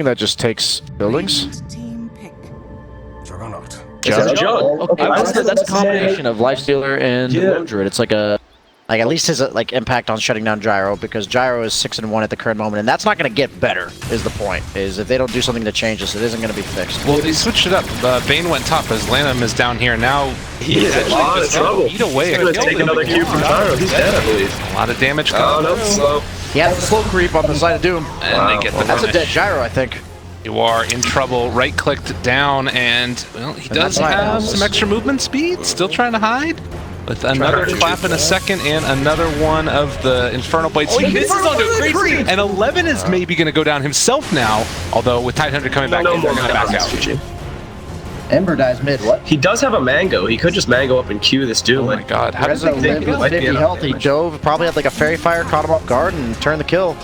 That just takes buildings. Jug. Okay, that's a combination of Lifestealer and Druid. It's like at least his impact on shutting down Gyro, because Gyro is 6-1 at the current moment, and that's not going to get better. Is the point? Is if they don't do something to change this, it isn't going to be fixed. Well, they switched it up. Bane went top as Lanham is down here now. He's in a lot of trouble. Eat away. He's going to take another Q from Gyro. He's dead, I believe. A lot of damage. Oh no, slow. He has the slow creep on the side of Doom, and they get the That's a dead Gyro, I think. You are in trouble. Right-clicked down, and well, he does have some extra movement speed. Still trying to hide. With another clap in a second and another one of the Infernal Blades. He misses onto a creep, and 11 is maybe going to go down himself now. Although with Tidehunter coming back in, they're going to back out. Ember dies mid. What? He does have a mango. He could just mango up and Q this Doom. Oh my god. How does he think it might be health? He dove, probably had like a Fairy Fire, caught him off guard, and turned the kill.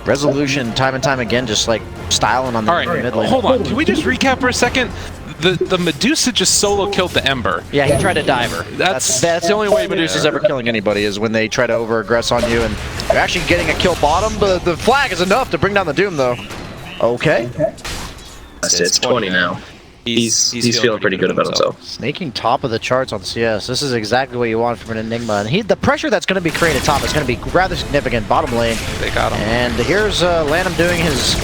Resolution, time and time again, just like styling on the mid lane. Hold on. Can we just recap for a second? The Medusa just solo killed the Ember. Yeah, he tried to dive her. That's the only way Medusa's ever killing anybody, is when they try to over-aggress on you, and you're actually getting a kill bottom. But the flag is enough to bring down the Doom, though. Okay. It's 20 now. He's feeling pretty good about himself. Snaking top of the charts on CS. This is exactly what you want from an Enigma. And the pressure that's going to be created top is going to be rather significant. Bottom lane. They got him. And here's Lanham doing his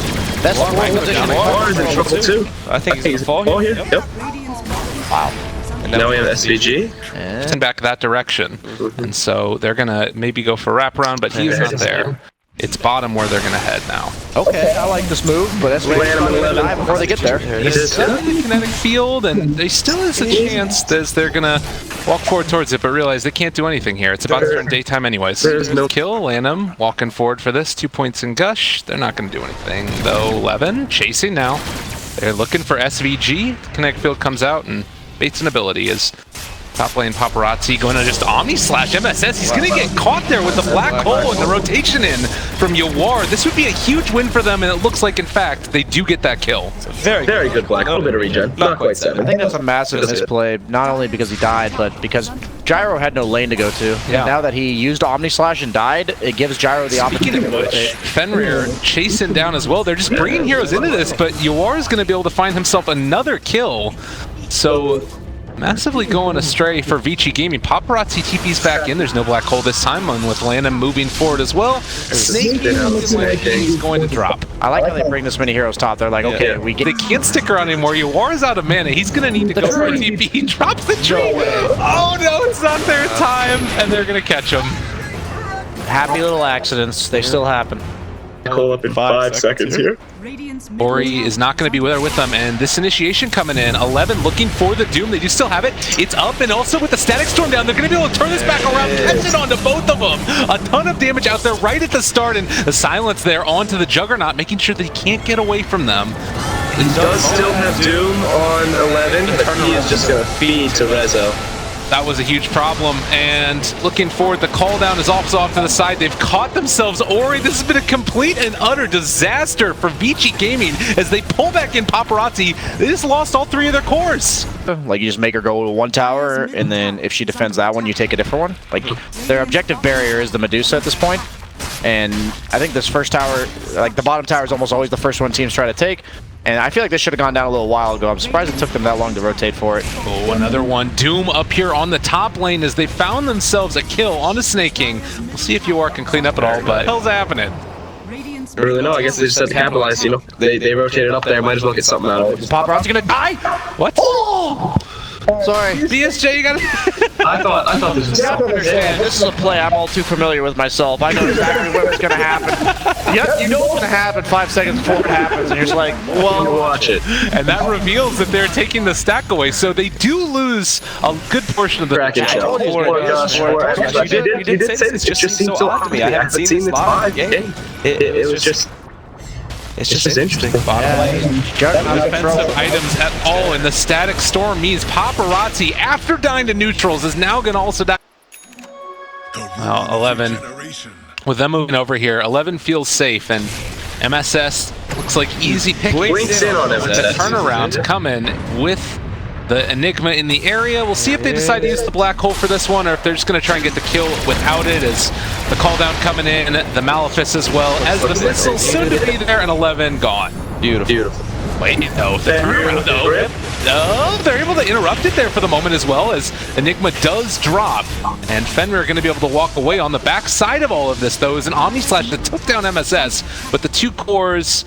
best position. War's in trouble too. I think he's going to fall here. Yep. Wow. And now we have SVG. And back that direction. And so they're going to maybe go for wraparound, but he's not there. It's bottom where they're going to head now. Okay, I like this move, but that's going to die before they get there. He's still in the kinetic field, and there still is a chance that they're going to walk forward towards it, but realize they can't do anything here. It's about to turn daytime anyways. There's no kill. Lanham walking forward for this. 2 points in Gush. They're not going to do anything, though. 11 chasing now. They're looking for SVG. Kinetic field comes out, and Bates' ability is top lane Paparazzi going to just Omni Slash MSS. He's going to get caught there with the black hole and the rotation in from Yawar. This would be a huge win for them, and it looks like, in fact, they do get that kill. Very good black. A little bit of regen. Not quite 7. I think that's a massive misplay, not only because he died, but because Gyro had no lane to go to. Yeah. And now that he used Omni Slash and died, it gives Gyro the opportunity to rotate. Fenrir chasing down as well. They're just bringing heroes into this, but Yawar is going to be able to find himself another kill. So massively going astray for Vici Gaming. Paparazzi TP's back in. There's no black hole this time, and with Lanham moving forward as well. Snake looks like he's going to drop. I like how they bring this many heroes top. They're like, okay, we get. They can't stick around anymore. Yawar is out of mana. He's going to need to go for a TP. He drops the tree. Oh no, it's not their time, and they're going to catch him. Happy little accidents. They still happen. Call up in 5 seconds here. Ori is not going to be there with them, and this initiation coming in. 11 looking for the Doom. They do still have it. It's up, and also with the static storm down, they're going to be able to turn this back around, catch it onto both of them. A ton of damage out there right at the start, and the silence there onto the Juggernaut, making sure that he can't get away from them. He does still have Doom on 11, but he is just going to feed to Rezo. That was a huge problem, and looking forward, the call down is also off to the side. They've caught themselves Ori. This has been a complete and utter disaster for Vici Gaming as they pull back in Paparazzi. They just lost all 3 of their cores. Like, you just make her go to one tower, and then if she defends that one, you take a different one. Like, their objective barrier is the Medusa at this point, and I think this first tower, like the bottom tower is almost always the first one teams try to take. And I feel like this should have gone down a little while ago. I'm surprised it took them that long to rotate for it. Oh, another one. Doom up here on the top lane as they found themselves a kill on a Snake King. We'll see if Yawar can clean up at all, but what the hell's happening? I really know. I guess they just had to capitalize, you know. They rotated up there. Might as well get something out of it. Paparazzi's gonna die! What? Oh! Sorry. BSJ, you gotta... I thought this was something. This is a play I'm all too familiar with myself. I know exactly what's gonna happen. Yep, you know what's gonna happen 5 seconds before it happens, and you're just like, well, watch it. And that reveals that they're taking the stack away, so they do lose a good portion of the... You did say this. It just seemed so odd to me. I haven't seen this live game. It was just... It's just interesting. Bottom lane. No defensive items at all, and the static storm means Paparazzi, after dying to neutrals, is now going to also die. Well, 11. With them moving over here, 11 feels safe, and MSS looks like easy pick. Blinks in on with the turnaround to come in with the Enigma in the area. We'll see if they decide to use the black hole for this one, or if they're just going to try and get the kill without it, as the call down coming in, the Malefice as well as the missile soon to be there, and 11 gone. Beautiful. Wait, no, the turnaround though. No, they're able to interrupt it there for the moment as well, as Enigma does drop. And Fenrir are going to be able to walk away on the back side of all of this, though, is an Omni Slash that took down MSS, but the 2 cores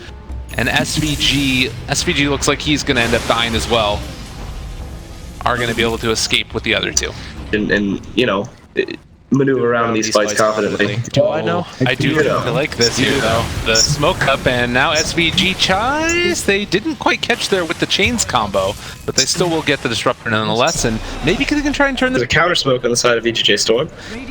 and SVG looks like he's going to end up dying as well, are going to be able to escape with the other 2. And you know, maneuver around these fights confidently. Do I know? I do. I like this here, though. The smoke up, and now SVG Chais, they didn't quite catch there with the chains combo, but they still will get the disruptor nonetheless, and maybe they can try and turn this. There's a counter smoke on the side of VGJ Storm.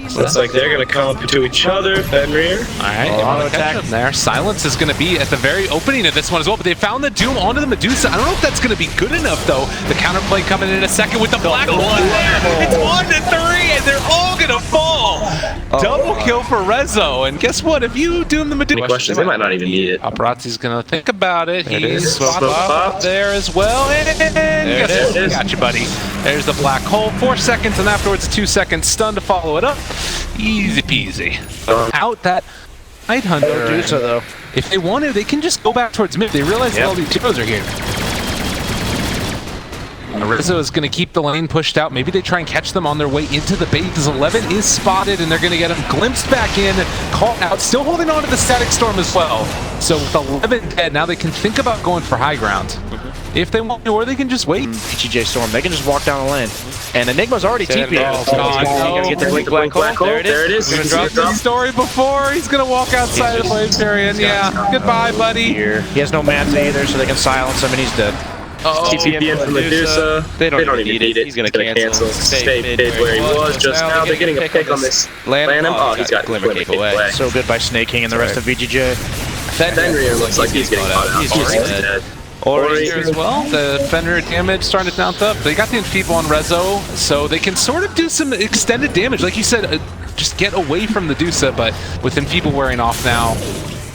So looks like they're going to come up to each other. Fenrir. Alright, they want to catch them there. Silence is going to be at the very opening of this one as well, but they found the Doom onto the Medusa. I don't know if that's going to be good enough, though. The counterplay coming in a second with the black one there. It's 1-3, and they're all going to fall. Double kill for Rezo, and guess what? If you Doom the Medusa, questions, they might not even need it. Paparazzi's gonna think about it. He's Smoke up there as well, and guess what? Got you, buddy. There's the black hole. 4 seconds, and afterwards a 2-second stun to follow it up. Easy peasy. Out that Night Hunter. Medusa, though. If they want to, they can just go back towards mid. They realize that all these heroes are here. Rizzo is going to keep the lane pushed out. Maybe they try and catch them on their way into the base, as 11 is spotted, and they're going to get him glimpsed back in, caught out, still holding on to the Static Storm as well. So with 11 dead, now they can think about going for high ground. If they want to, or they can just wait. VGJ Storm, they can just walk down the lane. And Enigma's already TP'd. Oh, God, no. Get the black hole. There it is. We're going to drop the story before. He's going to walk outside of the flames area, and yeah, goodbye, buddy. Here. He has no manta either, so they can silence him, and he's dead. TP in from Medusa. They don't even need it. He's gonna cancel. Stay mid where he was just now. They're getting a pick on this. Land him. Oh, he's got Glimmer Cape away. So good by Snake King and the rest of VGJ. Fenrir looks like he's getting caught out. He's dead. Ori here as well. The Fenrir damage starting to mount up. They got the Enfeeble on Rezo, so they can sort of do some extended damage. Like you said, just get away from the Medusa, but with Enfeeble wearing off now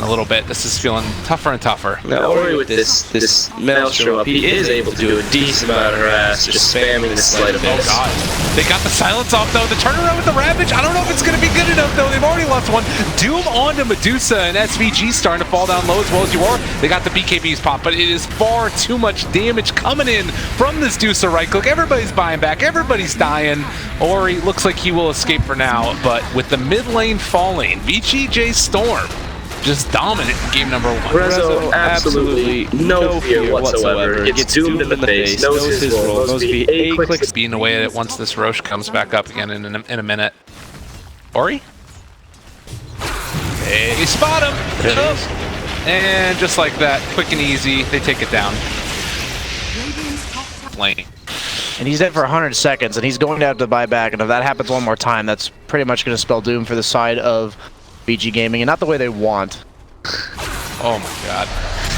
a little bit, this is feeling tougher and tougher. Now Ori with this Maelstrom up, he is able to do a decent amount of harass, just spamming this sleight of hand. Oh god. They got the silence off though. The turnaround with the Ravage, I don't know if it's going to be good enough though. They've already lost one. Doom onto Medusa, and SVG starting to fall down low as well as you are. They got the BKBs pop, but it is far too much damage coming in from this Medusa right click. Everybody's buying back. Everybody's dying. Ori looks like he will escape for now, but with the mid lane falling, VGJ Storm just dominant in game number 1. Rezo, absolutely no fear whatsoever. Gets doomed in the face, knows his role, knows the A clicks. Being away at it once this Roche comes back up again in a minute. Ori? Hey, spot him! And just like that, quick and easy, they take it down. Lane. And he's dead for 100 seconds, and he's going to have to buy back, and if that happens one more time, that's pretty much going to spell doom for the side of VG Gaming, and not the way they want. Oh my god.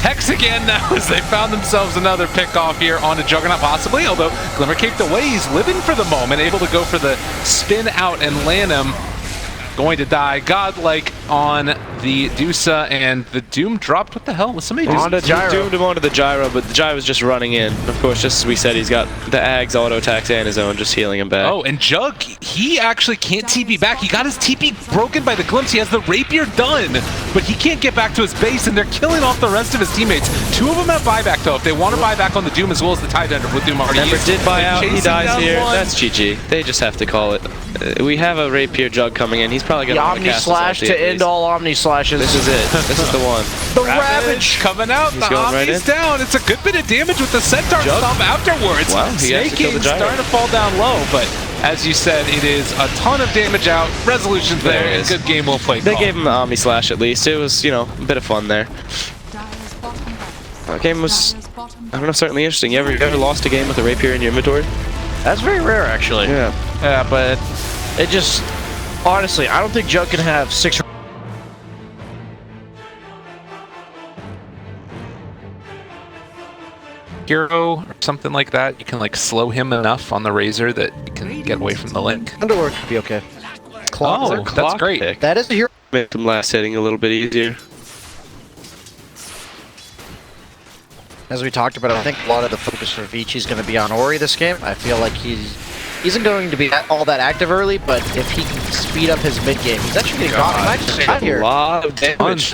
Hex again now as they found themselves another pick off here on a Juggernaut possibly, although Glimmer caked away, he's living for the moment, able to go for the spin out and land him. Going to die godlike on the Dusa, and the Doom dropped. What the hell? Was somebody onto Gyro? Doomed him onto the Gyro, but the Gyro was just running in. Of course, just as we said, he's got the Ags auto attacks and his own, just healing him back. Oh, and Jug, he actually can't TP back. He got his TP broken by the glimpse. He has the Rapier done, but he can't get back to his base, and they're killing off the rest of his teammates. 2 of them have buyback, though. If they want to buy back on the Doom as well as the Tide Ender with Doom already Never used. did buy out. He dies here. One. That's GG. They just have to call it. We have a Rapier Jug coming in. He's probably going to Omni Slash to end all Omni Slashes. This is it. This is the one. The Ravage coming out. The Omni's down. It's a good bit of damage with the Centaur stomp afterwards. Wow, Snake King starting to fall down low, but as you said, it is a ton of damage out. Resolution's there. There it is. Good game, well played. They gave him the Omni Slash at least. It was, you know, a bit of fun there. That game was, I don't know, certainly interesting. You ever lost a game with a Rapier in your inventory? That's very rare, actually. Yeah. Yeah, but it just, honestly, I don't think Jug can have 6 hero or something like that. You can like slow him enough on the Razor that you can get away from the link. Underwear could be okay. Oh, that's great. Pick. That is the hero. Made them last hitting a little bit easier. As we talked about, I think a lot of the focus for Vici is going to be on Ori this game. I feel like he isn't going to be all that active early, but if he can speed up his mid game, he's actually getting caught here. A lot of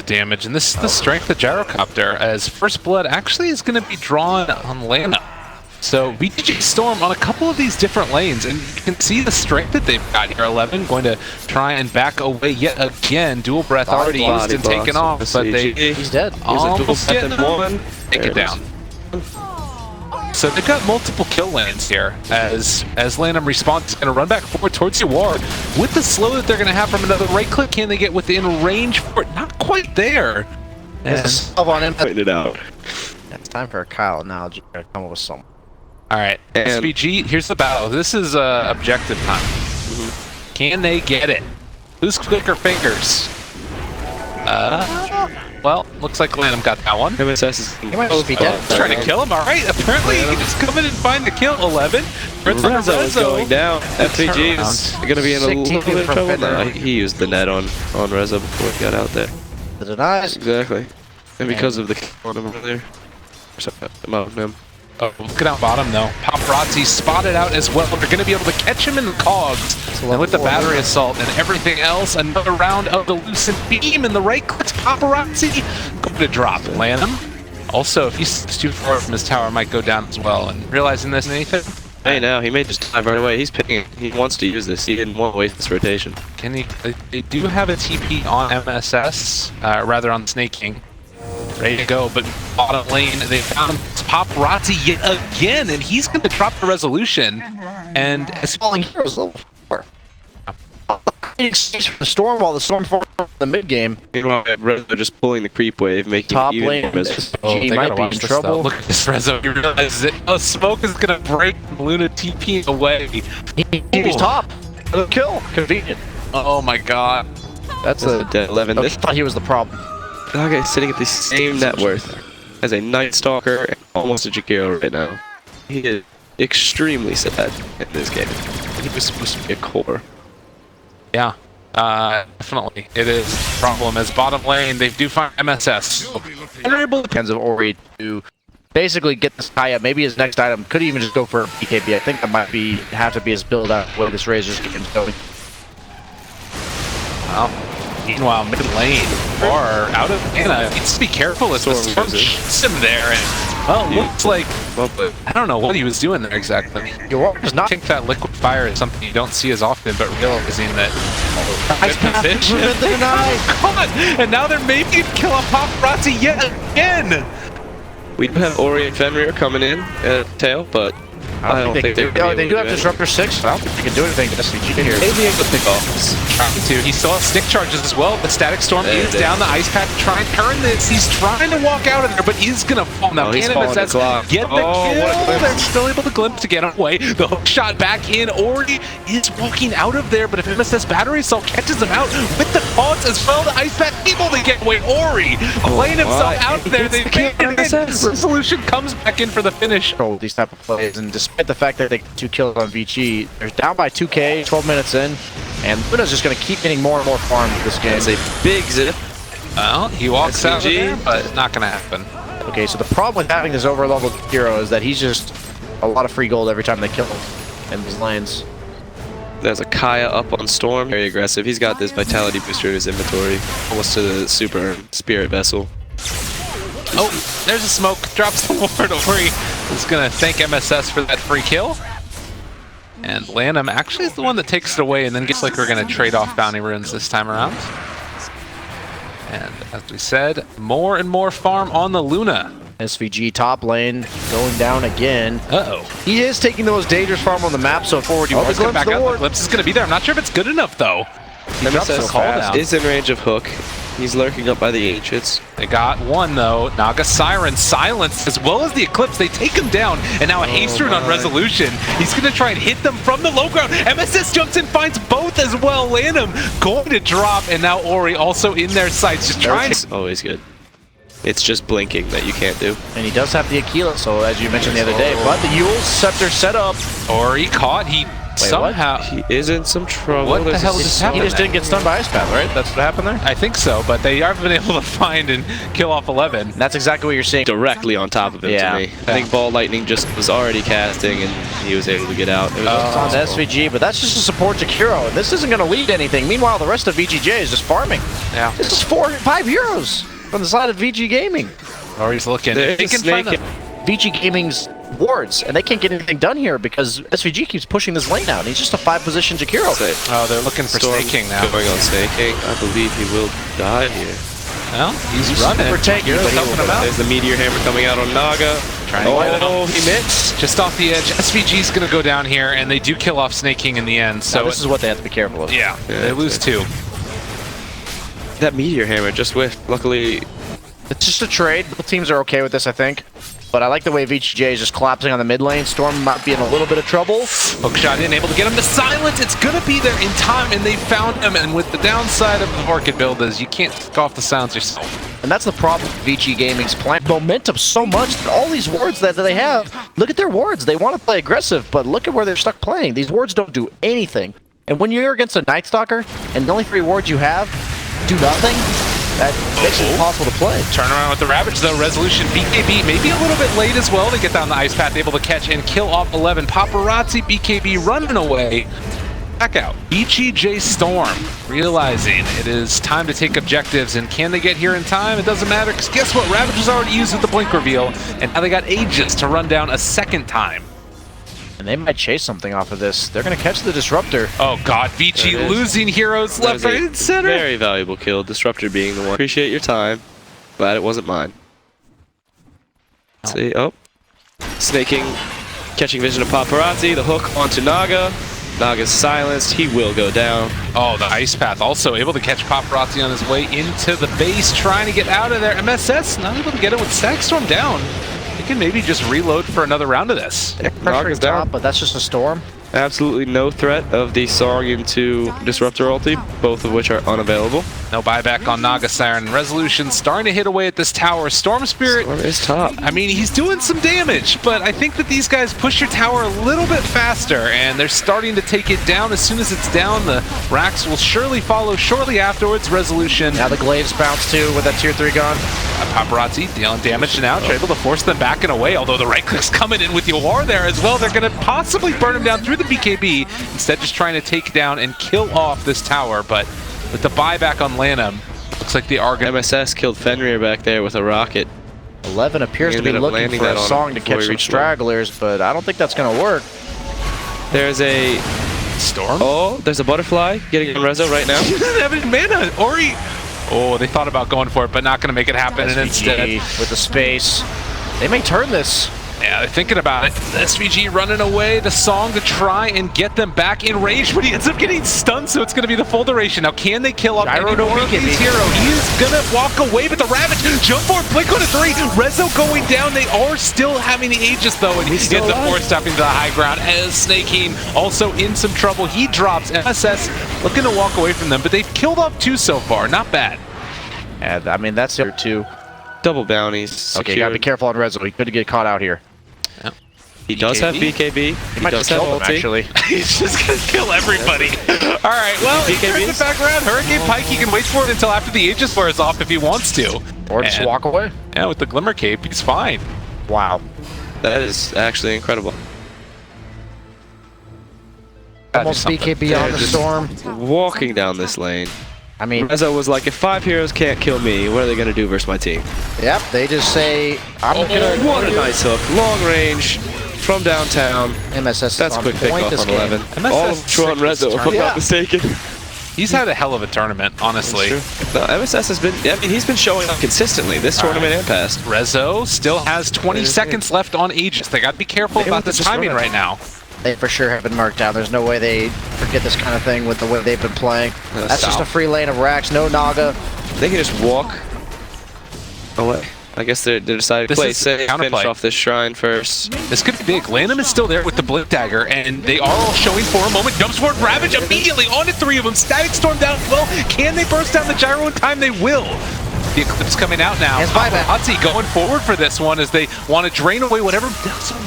damage, and this is the strength of Gyrocopter, as First Blood actually is going to be drawn on Lana. So VGJ Storm on a couple of these different lanes, and you can see the strength that they've got here. 11 going to try and back away yet again. Dual Breath already used and taken off, but he's dead. Almost getting one. Take it down. So they've got multiple kill lanes here, as Lanham responds is going to run back forward towards your ward. With the slow that they're going to have from another right click, can they get within range for it? Not quite there. And on him. Putting it out. It's time for a Kyle analogy to come up with something. All right, SVG, here's the battle. This is objective time. Can they get it? Who's quicker fingers? Well, looks like Lanham got that one. MSS is he might just be dead. Trying to kill him, all right. Apparently, he can just come in and find the kill. 11. Rezo is going down. FPG is going to be in a little bit of trouble now. He used the net on Rezo before he got out there. The denies. Exactly. And because of the kill on him over there. Above him. Oh, look out bottom though. Paparazzi spotted out as well. They're going to be able to catch him in the cogs. And with the battery assault and everything else, another round of the loosened beam in the right click. Paparazzi going to drop. Lanham. Also, if he's too far from his tower, might go down as well. And realizing this, Nathan. Hey, now he may just dive right away. He's picking. He wants to use this. He didn't want to waste this rotation. Can he? They do have a TP on MSS, rather on Snake King. Ready to go, but bottom lane, they found Paparazzi yet again, and he's going to drop the resolution. And as falling heroes level 4. The Storm while the Storm formed the mid game. Meanwhile, Rezo just pulling the creep wave, making top even lane. He might be in trouble. Look at this Rezo. He realizes it. Oh, smoke is going to break Luna TP away. He's top. Kill. Convenient. Oh my god. That's a dead 11. I thought he was the problem. Dog is sitting at the same net worth as a Night Stalker and almost a Jakiro right now. He is extremely sad in this game. He was supposed to be a core. Yeah, definitely. It is a problem as bottom lane, they do find MSS. And they're able to depends of Ori to basically get this tie up. Maybe his next item could even just go for a BKB. I think that might have to be his build out where this Razor's game is going. Well, meanwhile, mid lane, far out of mana. Needs to be careful as the Storm shoots him there. And, well, looks like, I don't know what he was doing there exactly. I think that liquid fire is something you don't see as often, but realizing that fish. Oh, God. And now they're maybe kill a Paparazzi yet again. We do have Ori and Fenrir coming in at tail, but I don't think they do have Disruptor 6. I don't think they can do anything to SVG here. Maybe able to pick off. Trying to. He still has stick charges as well. The Static Storm is down the ice pack to try and turn this. He's trying to walk out of there, but he's going to fall. Now, Cannon says, get the kill. They're still able to glimpse to get away. The hook shot back in. Ori is walking out of there, but if MSS Battery Assault catches him out with the taunts as well, the ice pack able to get away. Ori playing himself out there. They can't Resolution comes back in for the finish. These type of plays, and despite the fact that they get 2 kills on Vici, they're down by 2k, 12 minutes in, and Luna's just going to keep getting more and more farms this game. It's a big zip. Well, he walks out of there, but it's not going to happen. Okay, so the problem with having this over-leveled hero is that he's just a lot of free gold every time they kill him in these lanes. There's a Kaya up on Storm, very aggressive. He's got this Vitality Booster in his inventory, almost to the Super Spirit Vessel. Oh, there's a smoke. Drops the ward. Ori is going to thank MSS for that free kill. And Lanham actually is the one that takes it away, and then gets like we're going to trade off bounty runes this time around. And as we said, more and more farm on the Luna. SVG top lane going down again. Uh-oh. He is taking the most dangerous farm on the map so forward. The glimpse is going to be there. I'm not sure if it's good enough, though. MSS is in range of Hook. He's lurking up by the Ancients. They got one, though. Naga Siren silenced, as well as the Eclipse. They take him down, and now a haste rune on Resolution. He's going to try and hit them from the low ground. MSS jumps in, finds both as well. Lanham going to drop, and now Ori also in their sights, just trying to... Always good. It's just blinking that you can't do. And he does have the Aquila, so as you mentioned the other day, but the Eul's Scepter set up. Ori caught. He Somehow, He is in some trouble. What the There's hell a- just He happened? just didn't get stunned by Ice Path, right? That's what happened there? I think so, but they haven't been able to find and kill off 11. That's exactly what you're seeing. Directly on top of him Yeah. to me. I think Ball Lightning just was already casting and he was able to get out. It was It's on the impossible. SVG, but that's just a support Jakiro, and this isn't going to lead to anything. Meanwhile, the rest of VGJ is just farming. Yeah. This is 5 euros from the side of VG Gaming. Or he's looking. There's They a can snake find in- VG Gaming's wards, and they can't get anything done here because SVG keeps pushing this lane out, and he's just a 5-position Jakiro. Oh, they're looking for Storm snaking now. Going on snaking. I believe he will die here. Well, he's running. super tanky, but He's he helping will him out. There's the Meteor Hammer coming out on Naga. Trying to light it Oh, up. he missed. Just off the edge. SVG's going to go down here, and they do kill off Snake King in the end. So So this is what they have to be careful of. yeah, Yeah, they lose 2. That Meteor Hammer just whiffed. Luckily, It's just a trade. Both teams are okay with this, I think. But I like the way VGJ is just collapsing on the mid lane. Storm might be in a little bit of trouble. Hookshot in, able to get him to silence. It's going to be there in time, and they found him. And with the downside of the Orchid build is you can't kick off the silence yourself. And that's the problem with VG Gaming's plan. Momentum so much that all these wards that they have, look at their wards. They want to play aggressive, but look at where they're stuck playing. These wards don't do anything. And when you're against a Night Stalker, and the only 3 wards you have do nothing, that makes it impossible to play. Turn around with the Ravage, though. Resolution, BKB, maybe a little bit late as well to get down the ice path, able to catch and kill off 11. Paparazzi, BKB running away. Back out. VGJ Storm, realizing it is time to take objectives, and can they get here in time? It doesn't matter, because guess what? Ravage was already used with the Blink reveal, and now they got Aegis to run down a second time. And they might chase something off of this. They're going to catch the Disruptor. Oh god, Vici There it is. losing heroes that left, was right, a and center. very valuable kill. Disruptor being the one. Appreciate your time. Glad it wasn't mine. See, oh. Snaking, catching vision of Paparazzi. The hook onto Naga. Naga's silenced. He will go down. Oh, the ice path also able to catch Paparazzi on his way into the base, trying to get out of there. MSS not able to get it with Stackstorm down. They can maybe just reload for another round of this. They're Naga's pressuring down. top, but that's just a Storm. Absolutely no threat of the Song into Disruptor ulti, both of which are unavailable. No buyback on Naga Siren. Resolution starting to hit away at this tower. Storm Spirit, Storm is top. I mean, he's doing some damage, but I think that these guys push your tower a little bit faster, and they're starting to take it down. As soon as it's down, the racks will surely follow shortly afterwards. Resolution. Now the Glaives bounce too with that tier 3 gone. Paparazzi dealing damage now, able to force them back and away, although the right click's coming in with Yawar there as well. They're going to possibly burn him down through the BKB, instead just trying to take down and kill off this tower, but with the buyback on Lanham, looks like they are going to... MSS killed Fenrir back there with a rocket. 11 appears He to be ended up looking landing for that a on him Song to before catch he some reached stragglers, but I don't think that's going to work. There's a... Storm? Oh, there's a butterfly getting on Rezo right now. He doesn't have any mana. Ori. Oh, they thought about going for it, but not going to make it happen. And instead, SVG with the space. They may turn this. yeah, they're thinking about it. The SVG running away. The Song to try and get them back in range, but he ends up getting stunned, so it's going to be the full duration. Now, can they kill off Gyro any to more of BKB. these heroes? He is going to walk away, but the Ravage jump forward, blink on a 3. Rezo going down. They are still having the Aegis, though, and he still ends up alive. four-stepping to the high ground as Snake King also in some trouble. He drops. MSS looking to walk away from them, but they've killed off 2 so far. Not bad. And I mean, that's tier 2. Double bounties. Okay, you gotta be secured. careful on Rezo. He could get caught out here. He does have BKB. He might just does have kill him, ulti. actually. He's just gonna kill everybody. All right, well, he BKBs? turns it back around. Hurricane Pike, he can wait for it until after the Aegis wears off if he wants to. Or just And- walk away. Yeah, with the Glimmer Cape, he's fine. Wow. That is actually incredible. Almost BKB on the just- Storm. Walking down this lane. I mean, Rezo was like, if 5 heroes can't kill me, what are they going to do versus my team? yep, they just say, I'm gonna... What a nice hook. Long range from downtown. MSS That's is on quick point pickoff this on game. 11. MSS All of Tron sick this Rezo, if I'm tournament. not mistaken. He's had a hell of a tournament, honestly. No, MSS has been, I mean, he's been showing up consistently this tournament and past. Rezo still has 20 seconds left on Aegis. They got to be careful They about want the to just timing run it. right now. They for sure have been marked down. There's no way they forget this kind of thing with the way they've been playing. That's just a free lane of racks, no Naga. They can just walk away. I guess they're deciding to This play is safe, counterplay. finish off this shrine first. This could be big. Lanham is still there with the Blink Dagger, and they are all showing for a moment. Jumps forward, Ravage immediately onto 3 of them. Static Storm down as well. Can they burst down the gyro in time? They will. The Eclipse coming out now. Paparazzi going forward for this one as they want to drain away whatever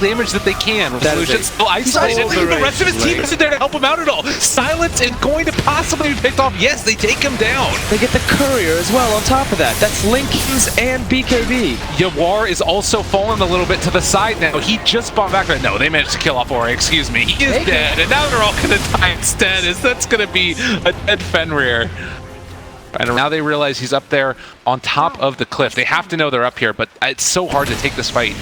damage that they can. Resolution still isolated. The rest of his team isn't there to help him out at all. Silence is going to possibly be picked off. Yes, they take him down. They get the courier as well on top of that. That's Linkins and BKB. Yawar is also falling a little bit to the side now. He just spawned back there. No, they managed to kill off Ori, excuse me. He is dead, and now they're all going to die instead. That's going to be a dead Fenrir. And now they realize he's up there on top of the cliff. They have to know they're up here, but it's so hard to take this fight.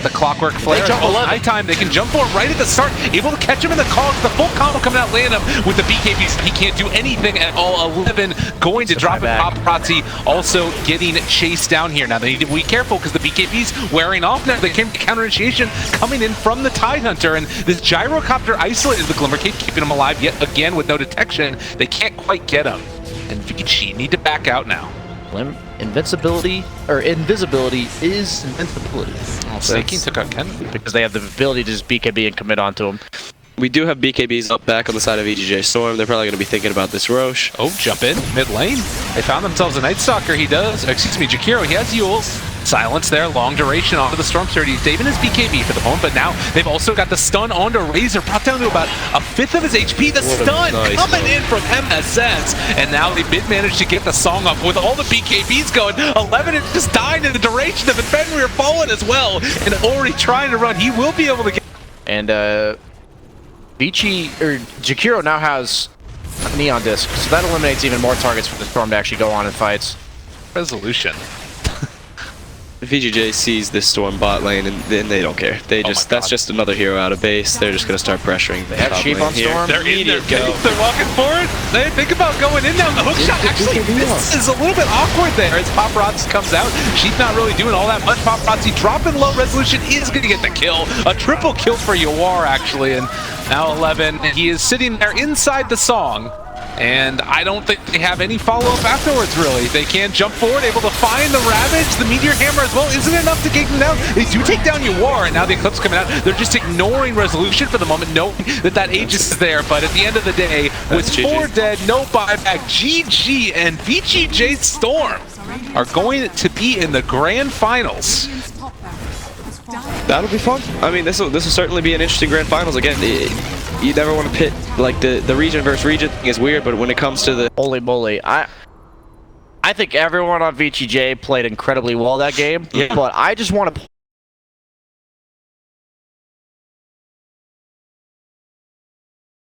The clockwork flare. High time. They can jump for him right at the start. Able to catch him in the cogs. The full combo coming out, land him with the BKBs. He can't do anything at all. 11 going to drop it. Paparazzi also getting chased down here. Now they need to be careful because the BKBs wearing off now. They came to counter initiation coming in from the Tidehunter, and this gyrocopter isolated the Glimmer Cape, keeping him alive yet again with no detection. They can't quite get him. And Vici need to back out now. Invincibility is invincibility. Oh, Snaking took out Ken. Because they have the ability to just BKB and commit onto him. We do have BKBs up back on the side of VGJ Storm. They're probably going to be thinking about this Roche. Oh, jump in, mid lane. They found themselves a Night Stalker. He does. Excuse me, Jakiro. He has Yules. Silence there, long duration onto the Storm Surge. He's saving his BKB for the moment, but now they've also got the stun onto Razor, brought down to about a fifth of his HP. The stun coming in from MSS, and now they did manage to get the song up with all the BKBs going. 11 is just dying in the duration of it. Fenrir falling as well, and Ori trying to run. He will be able to get. And Vici or Jakiro now has a Neon Disc, so that eliminates even more targets for the Storm to actually go on in fights. Resolution. VGJ sees this Storm bot lane and then they don't care. They just that's just another hero out of base. They're just gonna start pressuring the top Sheep lane on here. Storm. They're in their base. They're walking forward. They think about going in now. The hook shot actually misses a little bit awkward there as Paparazzi comes out. She's not really doing all that much. Paparazzi dropping low. Resolution is gonna get the kill. A triple kill for Yawar actually, and now 11. He is sitting there inside the song. And I don't think they have any follow-up afterwards, really. They can jump forward, able to find the Ravage, the Meteor Hammer as well. Isn't enough to take them down. They do take down Yawar, and now the Eclipse coming out. They're just ignoring Resolution for the moment, knowing that Aegis is there. But at the end of the day, with 4 dead, no buyback, GG and VGJ Storm are going to be in the grand finals. That'll be fun. I mean, this will certainly be an interesting grand finals. Again, you never want to pit like the region versus region thing is weird, but when it comes to the holy moly, I think everyone on VGJ played incredibly well that game. Yeah. But I just want to